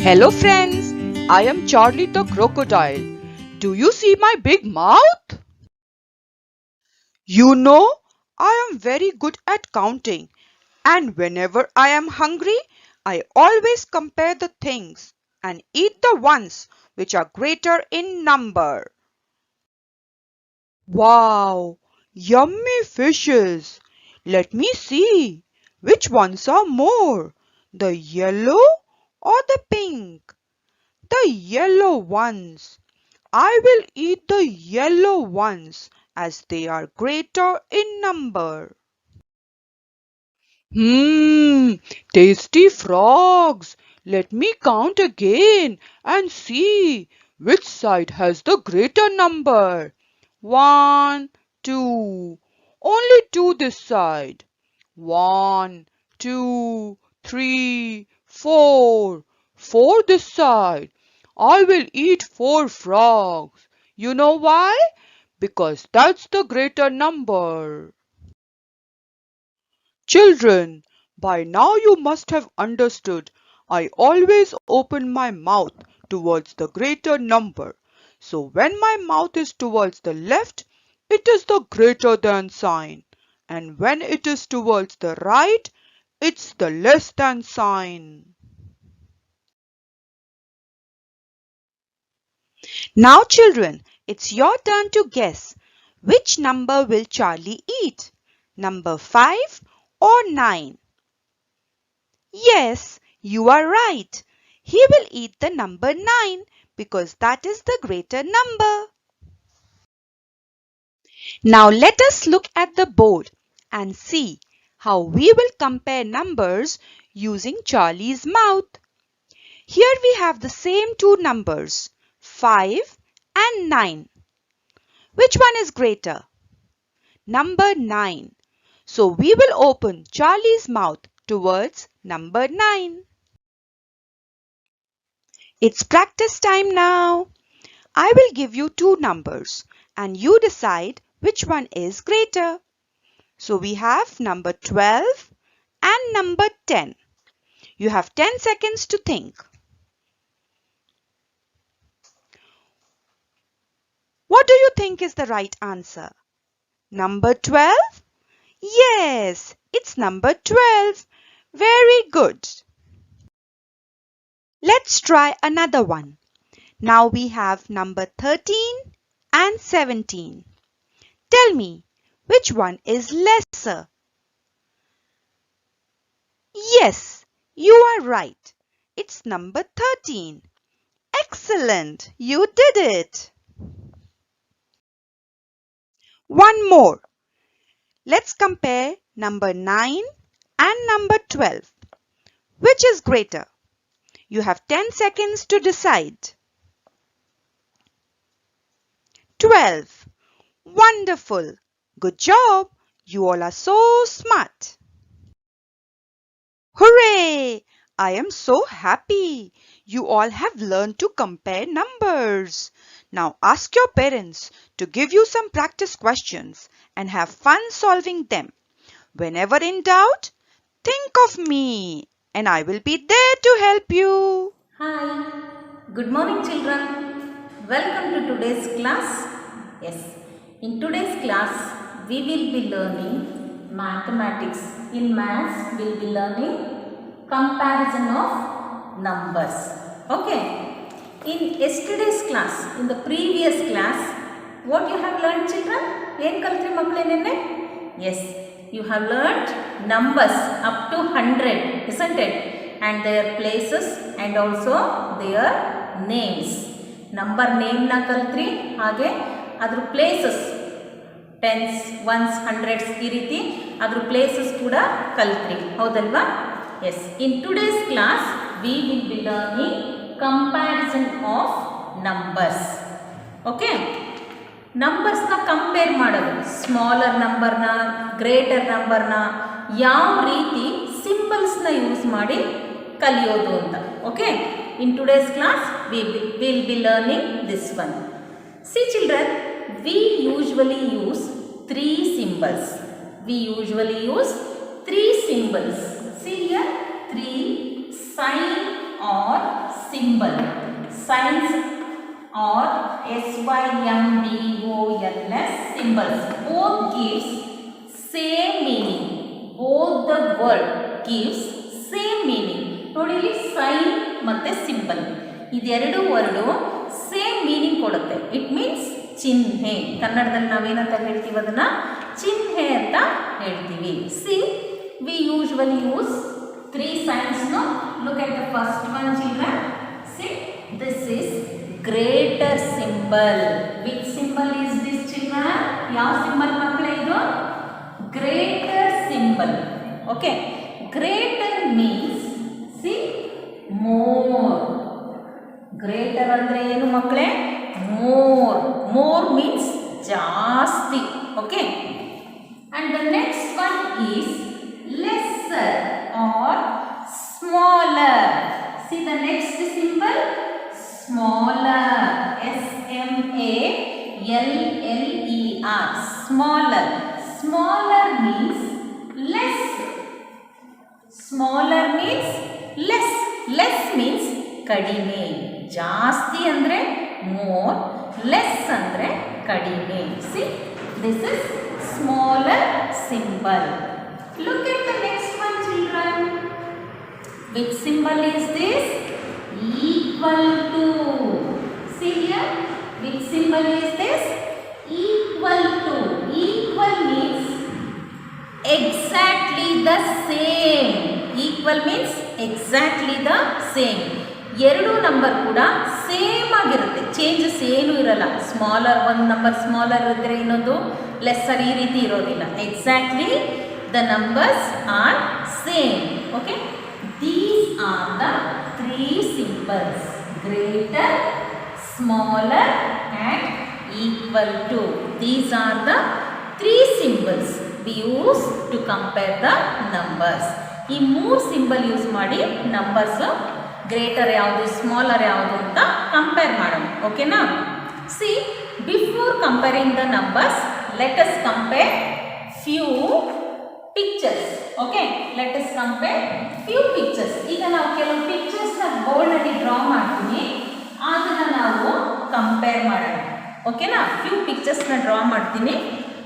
Hello friends, I am Charlie the crocodile. Do you see my big mouth? You know, I am very good at counting, and whenever I am hungry, I always compare the things and eat the ones which are greater in number. Wow, yummy fishes. Let me see. Which ones are more? The yellow or the pink? The yellow ones. I will eat the yellow ones as they are greater in number. Hmm, tasty frogs. Let me count again and see which side has the greater number. One, two. Only two this side. One, two, three, four. Four this side. I will eat four frogs. You know why? Because that's the greater number. Children, by now you must have understood I always open my mouth towards the greater number. So when my mouth is towards the left, it is the greater than sign. And when it is towards the right, it's the less than sign. Now children, it's your turn to guess. Which number will Charlie eat? Number 5 or 9? Yes, you are right. He will eat the number 9 because that is the greater number. Now let us look at the board and see how we will compare numbers using Charlie's mouth. Here we have the same two numbers, 5 and 9. Which one is greater? Number 9. So we will open Charlie's mouth towards number 9. It's practice time now. I will give you two numbers and you decide which one is greater. So we have number 12 and number 10. You have 10 seconds to think. What do you think is the right answer? Number 12? Yes, it's number 12. Very good. Let's try another one. Now we have number 13 and 17. Tell me, which one is lesser? Yes, you are right. It's number 13. Excellent, you did it. One more. Let's compare number 9 and number 12. Which is greater? You have 10 seconds to decide. 12. Wonderful. Good job. You all are so smart. Hooray! I am so happy. You all have learned to compare numbers. Now ask your parents to give you some practice questions and have fun solving them. Whenever in doubt, think of me and I will be there to help you. Hi, good morning children. Welcome to today's class. Yes, in today's class we will be learning mathematics. In maths we will be learning comparison of numbers. Okay. In yesterday's class, in the previous class, what you have learned children? ಏನು ಕಲಿತ್ರಿ ಮಕ್ಕಳೇ ನಿನ್ನೆ? Yes, you have learned numbers up to 100, isn't it? And their places and also their names. Number name na ಕಲಿತ್ರಿ ಹಾಗೆ ಅದರ places tens, ones, hundreds ಈ ರೀತಿ ಅದರ places ಕೂಡ ಕಲಿತ್ರಿ ಹೌದಲ್ವಾ? Yes, in today's class we will be learning comparison of numbers. Okay? Numbers na compare ಮಾಡೋದು smaller ನಂಬರ್ನ greater ನಂಬರ್ನ ಯಾವ ರೀತಿ ಸಿಂಬಲ್ಸ್ನ ಯೂಸ್ ಮಾಡಿ ಕಲಿಯೋದು ಅಂತ. Okay, in today's class we will be learning this one. See children, we usually use three symbols. We usually use three symbols. See here, three sign or symbol. Signs or symbols, symbols. Both gives same meaning. Both the word gives same meaning. ನೋಡಿ ಇಲ್ಲಿ sign ಮತ್ತೆ symbol ಇದೆರಡು word same meaning ಕೊಡುತ್ತೆ. It means ಚಿಹ್ನೆ. ಕನ್ನಡದಲ್ಲಿ ನಾವೇನಂತ ಹೇಳ್ತೀವಿ ಅದನ್ನ ಚಿಹ್ನೆ ಅಂತ ಹೇಳ್ತೀವಿ. See we usually use 3 signs. No, look at the first one, children. See, this is greater symbol. Which symbol is this, children? ಯಾವ symbol ಮಕ್ಕಳೇ ಇದು? Greater symbol. Okay, greater means see more. Greater ಅಂದ್ರೆ ಏನು ಮಕ್ಕಳೇ? More. More means ಜಾಸ್ತಿ. Okay, and the next one is lesser or smaller. See the next symbol, smaller. S-M-A-L-L-E-R. Smaller. Smaller means less. Smaller means less. Less means ಕಡಿಮೆ. ಜಾಸ್ತಿ ಅಂದ್ರೆ more, less ಅಂದ್ರೆ ಕಡಿಮೆ. See, this is smaller symbol. Look at the next one, children. Which symbol is this? Equal to. See here, which symbol is this? Equal to. Equal means exactly the same. Equal means exactly the same. ಎರಡು number ಕೂಡ same ಆಗಿರುತ್ತೆ, changes ಏನೂ ಇರಲ್ಲ. Smaller ಒಂದು number smaller ಇದ್ದರೆ ಇನ್ನೊಂದು lesser, ಈ ರೀತಿ ಇರೋದಿಲ್ಲ. Exactly the numbers are same. Okay, these are the 3 symbols: greater, smaller and equal to. These are the 3 symbols we use to compare the numbers. ಈ 3 symbol ಯೂಸ್ ಮಾಡಿ numbers greater ಯಾವುದು smaller ಯಾವುದು ಅಂತ compare ಮಾಡೋಣ. ಓಕೆನಾ? See, before comparing the numbers, let us compare few pictures. Okay, let us compare few pictures. ಈಗ ನಾವು ಕೆಲವು ಪಿಕ್ಚರ್ಸ್ ನ ಬೋರ್ಡ್ ಅಲ್ಲಿ ಡ್ರಾ ಮಾಡ್ತೀನಿ, ಅದನ್ನ ನಾವು ಕಂಪೇರ್ ಮಾಡೋಣ. ಓಕೆನಾ? ಫ್ಯೂ ಪಿಕ್ಚರ್ಸ್ ನ ಡ್ರಾ ಮಾಡ್ತೀನಿ,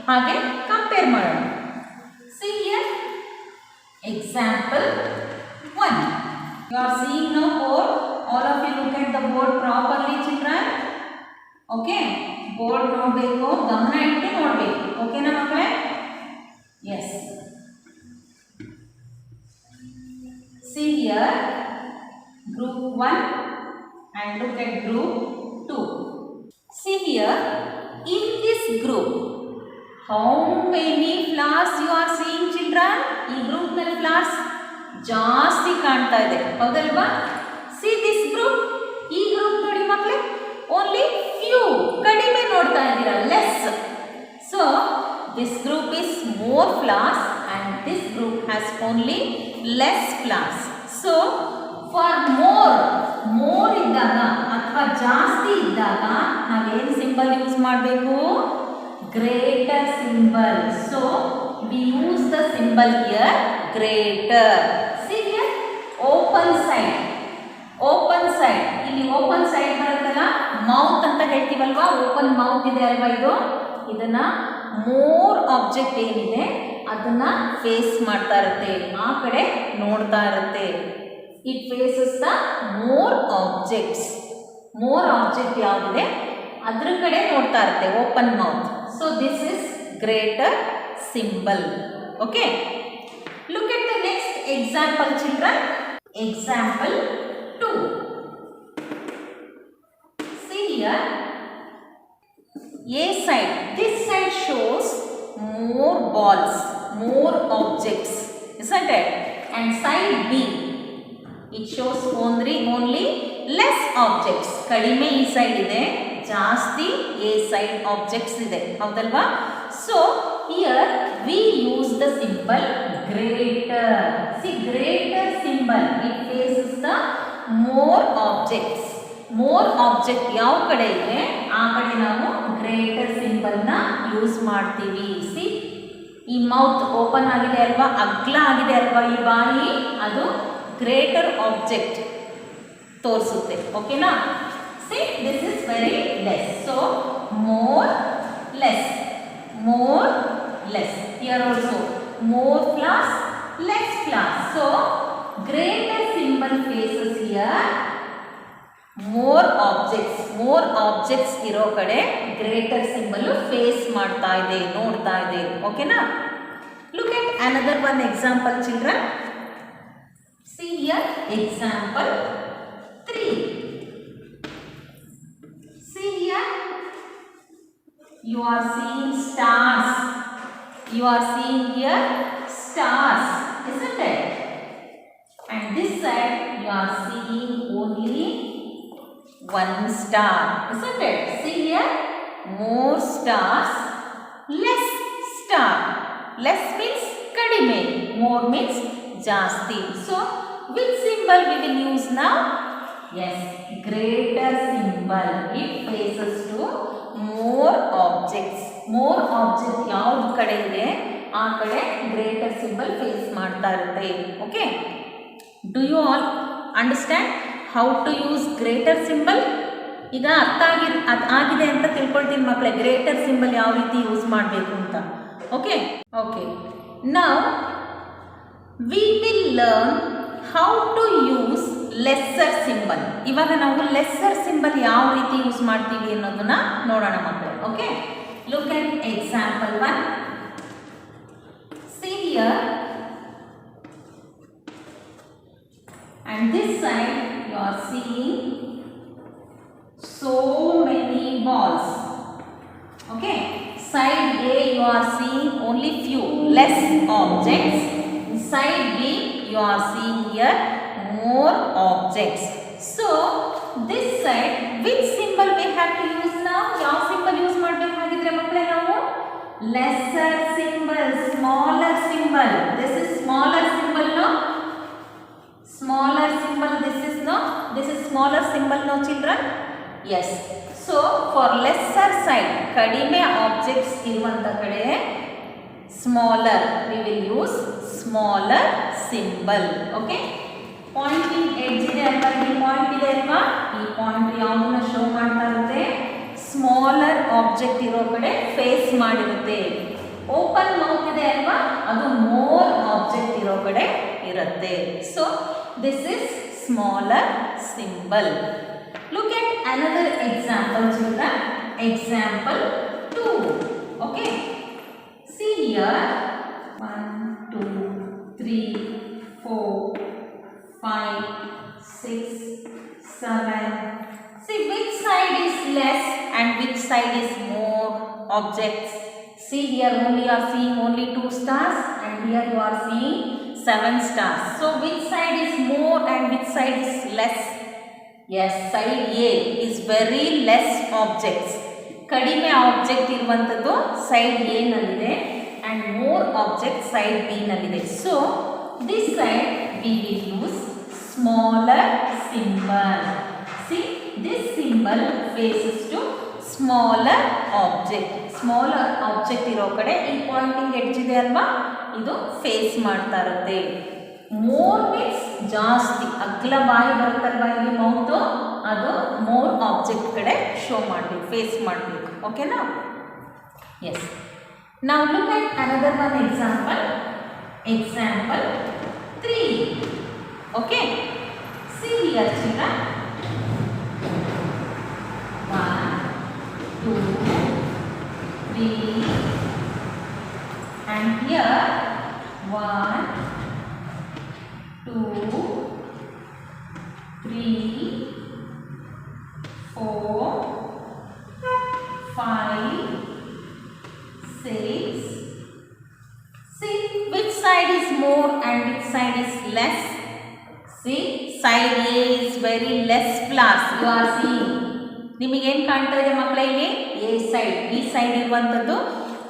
ಹಾಗೆ ಕಂಪೇರ್ ಮಾಡೋಣ. See here, example 1. You are seeing now board. All of you look at the board properly, children. Okay, board ನೋಡಬೇಕು, ಗಮನ ಇಟ್ಟು ನೋಡಬೇಕು. ಓಕೆನಾ ಮಕ್ಕಳೇ? Yes. See here, group 1 and look at group 2. See here, in this group, how many flowers you are seeing, children? ಈ group ನಲ್ಲಿ flowers ಜಾಸ್ತಿ ಕಾಣ್ತಾ ಇದೆ, ಹೌದಲ್ವಾ? See this group, ಈ group ನೋಡಿ ಮಕ್ಕಳೇ, only few, ಕಡಿಮೆ ನೋಡ್ತಾ ಇದ್ದೀರಾ, less. So this group is more flowers and this group has only less flowers. So for more ಇದ್ದಾಗ ಅಥವಾ ಜಾಸ್ತಿ ಇದ್ದಾಗ ನಾವೇನು ಸಿಂಬಲ್ ಯೂಸ್ ಮಾಡಬೇಕು? greater symbol. So we use the symbol here greater. See here, open side. Open side, ಇಲ್ಲಿ open side ಬರುತ್ತಲ್ಲ, mouth ಅಂತ ಹೇಳ್ತೀವಲ್ವಾ, open mouth ಇದೆ ಅಲ್ವಾ, ಇದನ್ನ ಮೋರ್ ಆಬ್ಜೆಕ್ಟ್ ಏನಿದೆ ಅದನ್ನ ಫೇಸ್ ಮಾಡ್ತಾ ಇರುತ್ತೆ, ಆ ಕಡೆ ನೋಡ್ತಾ ಇರುತ್ತೆ. It faces the more objects. More object ಯಾವುದಿದೆ ಅದ್ರ ಕಡೆ ನೋಡ್ತಾ ಇರುತ್ತೆ, open mouth. So this is greater symbol. Okay, look at the next example, children. Example 2. See here, A side, this side shows more balls, more objects, isn't it? And side B, it shows only less objects. ಕಡಿಮೆ ಈ side ಇದೆ, ಜಾಸ್ತಿ A side objects ಇದೆ, ಹೌದಲ್ವಾ? So here we use the symbol greater. See, greater symbol, it faces the more objects. More object ಯಾವ ಕಡೆ ಇದೆ ಆ ಕಡೆ ನಾವು ಗ್ರೇಟರ್ ಸಿಂಬಲ್ ನ ಯೂಸ್ ಮಾಡ್ತೀವಿ. ಸಿ, ಈ ಮೌತ್ ಓಪನ್ ಆಗಿದೆ ಅಲ್ವಾ, ಅಗ್ಲ ಆಗಿದೆ ಅಲ್ವಾ ಈ ಬಾಯಿ, ಅದು ಗ್ರೇಟರ್ ಆಬ್ಜೆಕ್ಟ್. ತೋರಿಸುತ್ತೆ. ಓಕೆನಾ? See this is very less. So more less, more less. Here also more plus less plus. So greater symbol faces here more objects ಇರೋ ಕಡೆ greater symbol face ಮಾಡ್ತಾ ಇದೆ, ನೋಡ್ತಾ ಇದೆ. ಓಕೆನಾ? Look at another one example, children. See here example 3. See here, you are seeing stars. You are seeing here stars, isn't it? And this side you are seeing only one star, isn't it? See here, more stars, less star. Less means kadime, more means jasti. So which symbol we will use now? Yes, greater symbol. It faces to more objects. More object ಯಾವ್ದು ಕಡೆ ಇದೆ ಆ ಕಡೆ greater symbol face ಮಾಡ್ತಾ ಇರುತ್ತೆ. Okay, do you all understand how to use greater symbol? ಈಗ ಅರ್ಥ ಆಗಿದೆ ಅಂತ ತಿಳ್ಕೊಳ್ತೀನಿ ಮಕ್ಕಳೇ, greater symbol ಯಾವ ರೀತಿ ಯೂಸ್ ಮಾಡಬೇಕು ಅಂತ. Okay okay, now we will learn how to use lesser symbol. ಇವಾಗ ನಾವು lesser symbol ಯಾವ ರೀತಿ ಯೂಸ್ ಮಾಡ್ತೀವಿ ಅನ್ನೋದನ್ನ ನೋಡೋಣ ಮಕ್ಕಳೇ. Okay, look at example 1. See here, and this side you are seeing so many balls. Okay, side A you are seeing only few less objects. Side B you are seeing here more objects. So this side which symbol we have to use now? ಯಾವ symbol use ಮಾಡಬೇಕಾಗಿದ್ರೆ ಮಕ್ಕಳೇ ನಾವು? lesser symbol, smaller symbol. This is smaller symbol, no? Smaller symbol, this is no? This is smaller symbol, no children? Yes. So for lesser side, ಕಡಿಮೆ objects ಇರುವಂತ ಕಡೆ smaller, we will use smaller symbol. Okay, pointing edge ಇದೆ ಅಲ್ವಾ, ಈ point ಇದೆ ಅಲ್ವಾ, ಈ point ಯಾವುದನ್ನ ಶೋ ಮಾಡ್ತಾ ಇರುತ್ತೆ? ಸ್ಮಾಲರ್ ಆಬ್ಜೆಕ್ಟ್ ಇರೋ ಕಡೆ ಫೇಸ್ ಮಾಡಿರುತ್ತೆ. ಓಪನ್ ಮೌತ್ ಇದೆ ಅಲ್ವಾ, ಅದು ಮೋರ್ ಆಬ್ಜೆಕ್ಟ್ ಇರೋ ಕಡೆ ಇರುತ್ತೆ. So this is smaller symbol. Look at another example, children. Example 2. Okay, see here, 1 2 3 4 5 6 7. See which side is less and which side is more objects. See here, only you are seeing only 2 stars and here you are seeing 7 stars. So which side is more and which side is less? Yes, side A is very less objects. ಕಡಿಮೆ object ಇರುವಂತದ್ದು side A ನಲ್ಲಿದೆ and more objects side B ನಲ್ಲಿದೆ. So this side we will use smaller symbol. See, this symbol faces to smaller object. Smaller object ಇರೋ ಕಡೆ ಈ Poynting edge ಇದೆ ಅಲ್ವಾ, ಇದು ಫೇಸ್ ಮಾಡ್ತಾ ಇರುತ್ತೆ. ಮೋರ್ ಮೀನ್ಸ್ ಜಾಸ್ತಿ, ಅಗ್ಲ ಬಾಯಿ ಬರುತ್ತಲ್ವಾ ಇಲ್ಲಿ ಮೌತು, ಅದು ಮೋರ್ ಆಬ್ಜೆಕ್ಟ್ ಕಡೆ ಶೋ ಮಾಡಬೇಕು, ಫೇಸ್ ಮಾಡಬೇಕು. ಓಕೆನಾ? S. Now look at another one example. Example 3. Okay, see here children, 1 2 3 and here 1 2 3 4 5 6. See which side is more and which side is less? See, side A is very less plus. You are seeing, ನಿಮಗೇನು ಕಾಣ್ತಾ ಇದೆ ಮಕ್ಕಳೇ ಇಲ್ಲಿ? A side, B side ಇರುವಂಥದ್ದು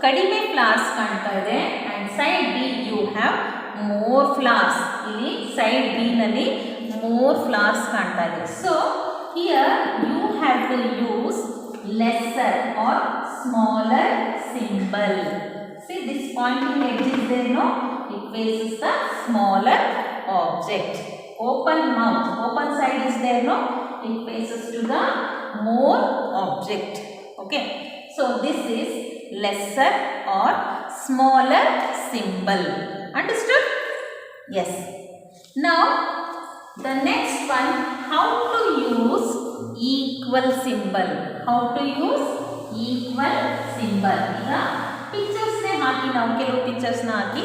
ಕಡಿಮೆ flowers ಕಾಣ್ತಾ ಇದೆ and side B you have more flowers. ಇಲ್ಲಿ side B ನಲ್ಲಿ more flowers ಕಾಣ್ತಾ ಇದೆ. So here you have to use lesser or smaller symbol. See this pointing edge is there, no? It faces the smaller object. open mouth, open side is there, no? It faces to the more object. Okay, so this is lesser or smaller symbol. Understood? Yes. Now the next one, how to use equal symbol. How to use equal symbol. ಈಗ pictures ನೇ ಹಾಕಿ ನಾವು ಕೆಲವು pictures ನ ಹಾಕಿ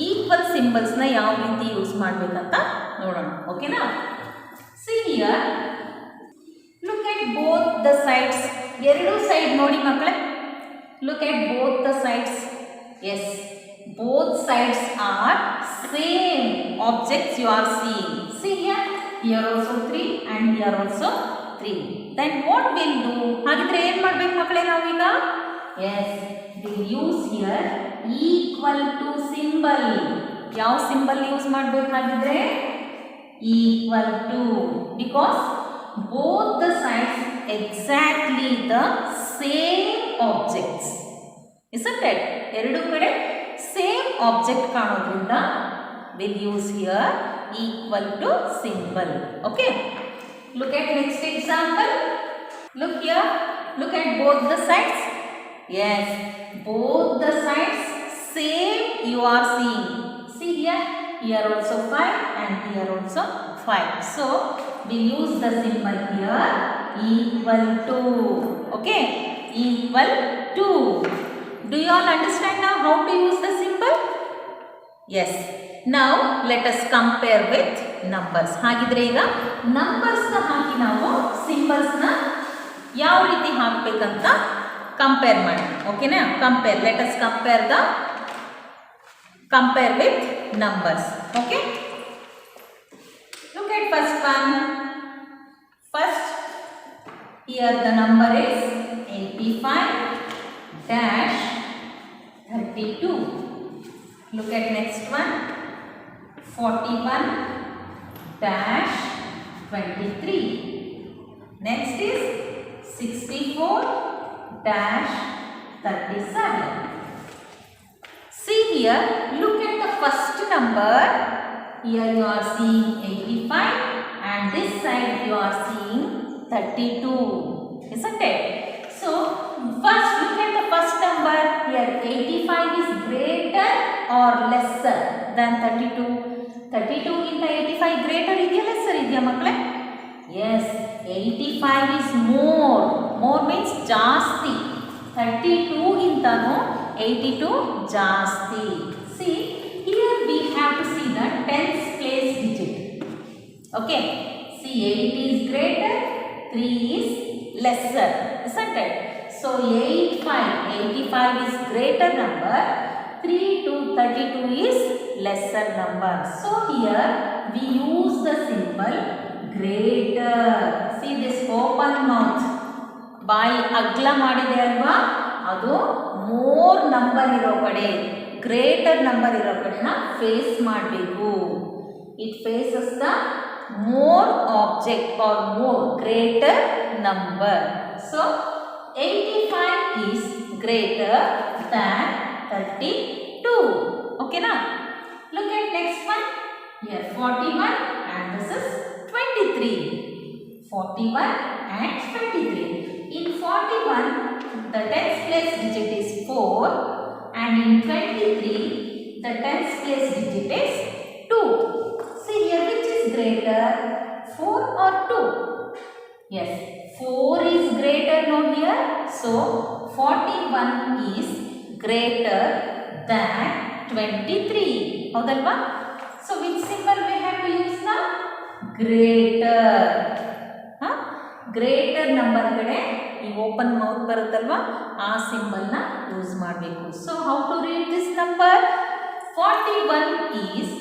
equal symbols ನ ಯಾವ ರೀತಿ use ಮಾಡಬೇಕಂತ ನೋಡೋಣ. ಓಕೆನಾ? See here, look at both the sides. ಎರಡು ಸೈಡ್ ನೋಡಿ ಮಕ್ಕಳೇ. Look at both the sides. Yes, both sides are same objects you are seeing. See here, here also 3 and here also 3. Then what we'll do? ಹಾಗಿದ್ರೆ ಏನು ಮಾಡಬೇಕು ಮಕ್ಕಳೇ ನಾವು ಈಗ? Yes, we'll use here equal to symbol. ಯಾವ symbol use ಮಾಡಬೇಕು ಹಾಗಿದ್ರೆ? Equal to, because both the sides exactly the same objects. Isn't it? ಎರಡು ಕಡೆ ಸೇಮ್ ಆಬ್ಜೆಕ್ಟ್ ಕಾಣೋದ್ರಿಂದ will use here equal to symbol. Okay, look at next example. Look here, look at both the sides. Yes, both the sides same you are seeing. See here, here also 5 and here also 5. So we use the symbol here equal to. Okay, equal to. Do you all understand now how to use the symbol? Yes. Now let us compare with numbers. ಹಾಗಿದ್ರೆ ಈಗ numbers ನ ಹಾಕಿ ನಾವು symbols ನ ಯಾವ ರೀತಿ ಹಾಕಬೇಕಂತ compare ಮಾಡಿ. ಓಕೆನಾ? Compare. Let us compare with numbers. Okay? Look at first one. First, here the number is 85 dash 32. Look at next one, 41 dash 23. Next is 64 dash 37. See here, look at the first number. Here you are seeing 85 and this side you are seeing 32. Isn't it? So first look at the first number. Here 85 is greater or lesser than 32. 32 ಗಿಂತ 85 greater ಇದೆಯಾ lesser ಇದೆಯಾ ಮಕ್ಕಳೇ? Yes, 85 is more. More means ಜಾಸ್ತಿ. 32 ಗಿಂತನೂ 82 ಜಾಸ್ತಿ. See, here we have to see the tens place digit. Okay, see 8 is greater, 3 is lesser, isn't it? So 85 is greater number, 3 to 32 is lesser number. So here we use the symbol greater. See this open mouth, ಬಾಯಿ ಅಗ್ಲ ಮಾಡಿದೆ ಅಲ್ವಾ, ಅದು more number ಇರೋ ಕಡೆ, greater number ಇರೋ ಕಡೆನ face ಮಾಡಬೇಕು. It faces the more object or more greater number. So 85 is greater than 32. Okay na? Look at next one. Here 41 and this is 23. 41 and 23. In 41 the tens place digit is 4 and in 23 the tens place digit is 2. See here, which is greater, 4 or 2? Yes, 4 is greater now here. So 41 is greater than 23. Howdalva? So which symbol we have to use now? Greater. Greater number kade ಈ open mouth ಬರುತ್ತಲ್ವಾ, ಆ symbol ನ use ಮಾಡಬೇಕು. So how to read this number? 41 is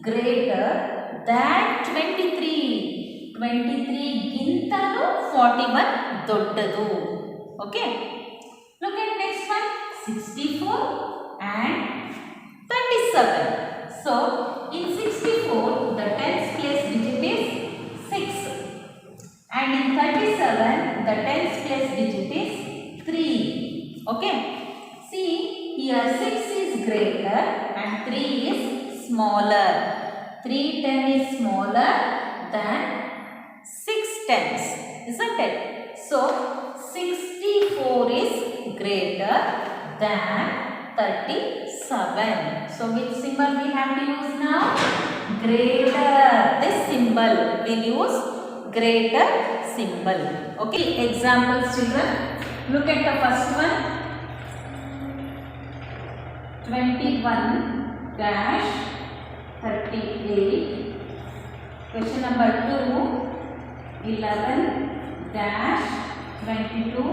greater than 23. 23 ಗಿಂತಲೂ 41 ದೊಡ್ಡದು. Okay, look at next one, 64 and 37. So in 64 the tens place digit is 6 and in 37 the tens place digit is 3. Okay, see here 6 is greater and 3 is smaller. 3 10 is smaller than 6 tens, isn't it? So 64 is greater than 37. So which symbol we have to use now? Greater. This symbol we'll use greater symbol. Okay, examples children. Look at the first one. 21 dash 38. Question number 2. 11 dash 22.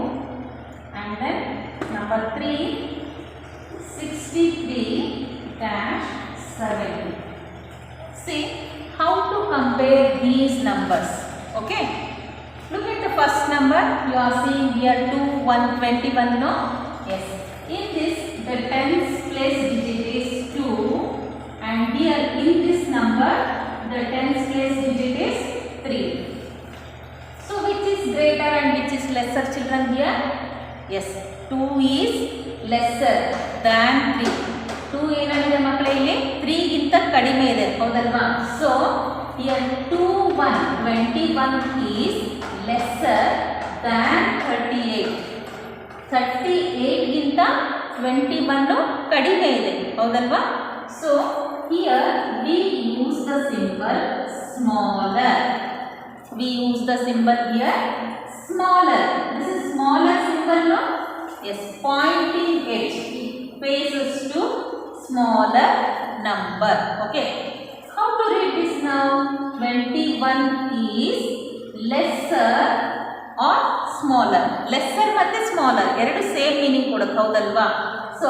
And then number 3. 63 dash 70. See how to compare these numbers. Okay. Look at the first number. You are seeing here 2, 1, 21. No? Yes. In this, the tens place digit is 2. And here in this number, the tens place digit is 3. So which is greater and which is lesser, children, here? Yes. 2 is lesser than 3. 2 ಏನಂದ್ರೆ ಮಕ್ಕಳೇ ಇಲ್ಲಿ 3 ಗಿಂತ ಕಡಿಮೆ ಇದೆ ಹೌದಲ್ವಾ? So here 21 is lesser than 38. 38 ಗಿಂತ 21 ಕಡಿಮೆ ಇದೆ ಹೌದಲ್ವಾ? So here we use the symbol smaller. We use the symbol here smaller. This is smaller symbol, no? Yes, pointing edge faces to smaller number. Okay. How to read this now? 21 is lesser or smaller. Lesser ಮತ್ತೆ smaller ಎರಡು same meaning ಕೊಡುತ್ತೆ ಹೌದಲ್ವಾ? So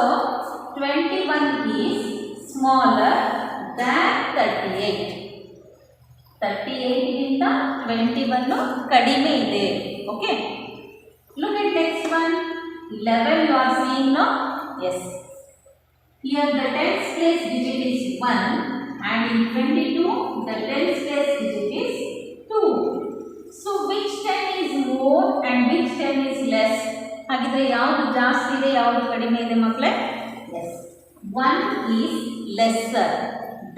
21 is smaller than 38. 38 ಗಿಂತ 21 ಕಡಿಮೆ ಇದೆ. Okay. Look at next one. 11 you are seeing now? Yes. Here the tens place digit is 1 and in 22 the tens place digit is 2. So which 10 is more and which 10 is less? ಹಾಗಿದ್ರೆ ಯಾವುದು ಜಾಸ್ತಿ ಇದೆ ಯಾವುದು ಕಡಿಮೆ ಇದೆ ಮಕ್ಕಳೇ? Yes. 1 is lesser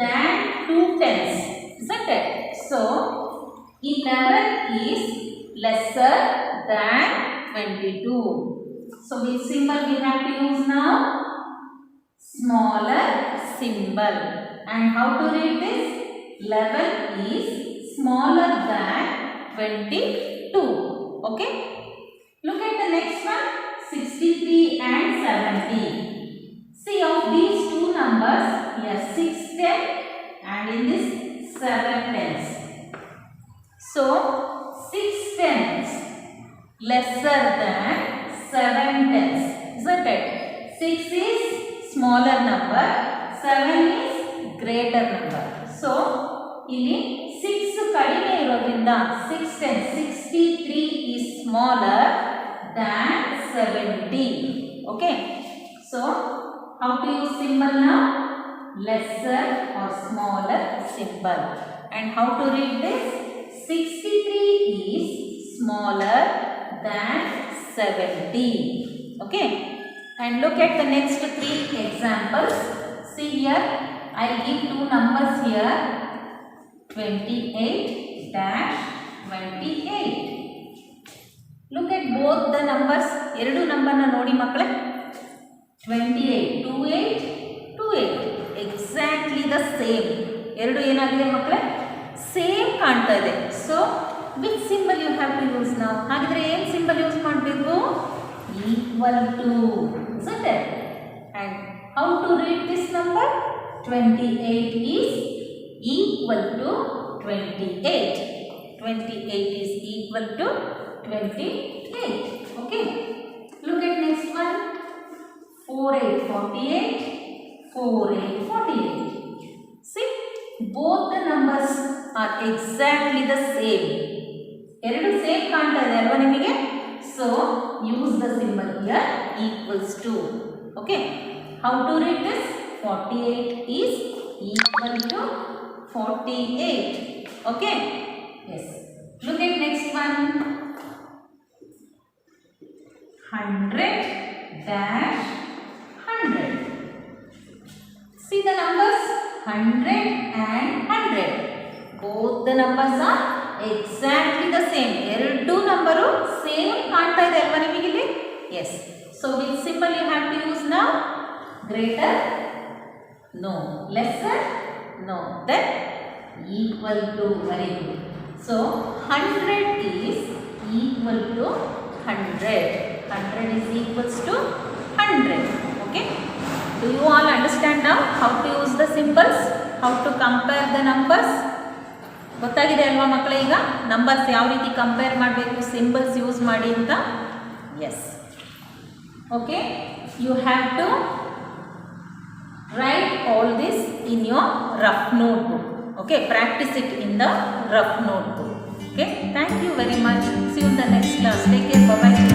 than 2 tens, isn't it? So 11 is lesser than 22. So which symbol we have to use now? Smaller symbol. And how to read this? 11 is smaller than 22. Okay. Look at the next one. 63 and 70. See of these two numbers, here 6 10 and in this 7 tens. So 6 tens lesser than 7 tens, isn't it? 6 is smaller number, 7 is greater number. So ಇಲ್ಲಿ 6 ಕಡಿಮೆ ಇರೋದ್ರಿಂದ 6 10 63 is smaller than 70. Okay. So how to use symbol now? Lesser or smaller symbol. And how to read this? 63 is smaller than 70. Okay. And look at the next 3 examples. See here, I give 2 numbers here. 28 dash 28. Look at both the numbers. ಎರಡು ನಂಬರ್ನ ನೋಡಿ ಮಕ್ಕಳೇ. 28 28 28 exactly the same. ಎರಡು ಏನಾಗಿದೆ ಮಕ್ಕಳೇ? Same ಕಾಣ್ತಾ ಇದೆ. So which symbol you have to use now? ಹಾಗಿದ್ರೆ ಏನು symbol ಯೂಸ್ ಮಾಡಬೇಕು? Equal to, isn't it? And how to read this number? 28 is equal to 28. 28 is equal to 28. Okay. Look at next one. 48 48. 48 48. See, both the numbers are exactly the same. ಎರಡು same ಕಾಣ್ತಾ ಇದೆ ಅಲ್ವಾ ನಿಮಗೆ? So use the symbol here equals to. Okay. How to read this? 48 is equal to 48. Okay. Yes. Look at next one. 100 dash 100. See the numbers 100 and 100. both the numbers are exactly the same. ಎರಡು number same ಕಾಣ್ತಾ ಇದೆ ಅಲ್ವಾ ನಿಮಗೆ ಇಲ್ಲಿ? Yes. So which symbol you have to use now? Greater? No. Lesser? No. Then equal to. Very good. So 100 is equal to 100. 100 is equals to 100. Okay. Do you all understand now how to use the symbols? How to compare the numbers? ಗೊತ್ತಾಗಿದೆ ಅಲ್ವಾ ಮಕ್ಕಳೇ? ಈಗ numbers ಯಾವ ರೀತಿ compare ಮಾಡಬೇಕು symbols use ಮಾಡಿ ಅಂತ. Yes. Okay, you have to write all this in your rough notebook. Okay, practice it in the rough notebook. Okay, thank you very much. See you in the next class. Take care. Bye bye.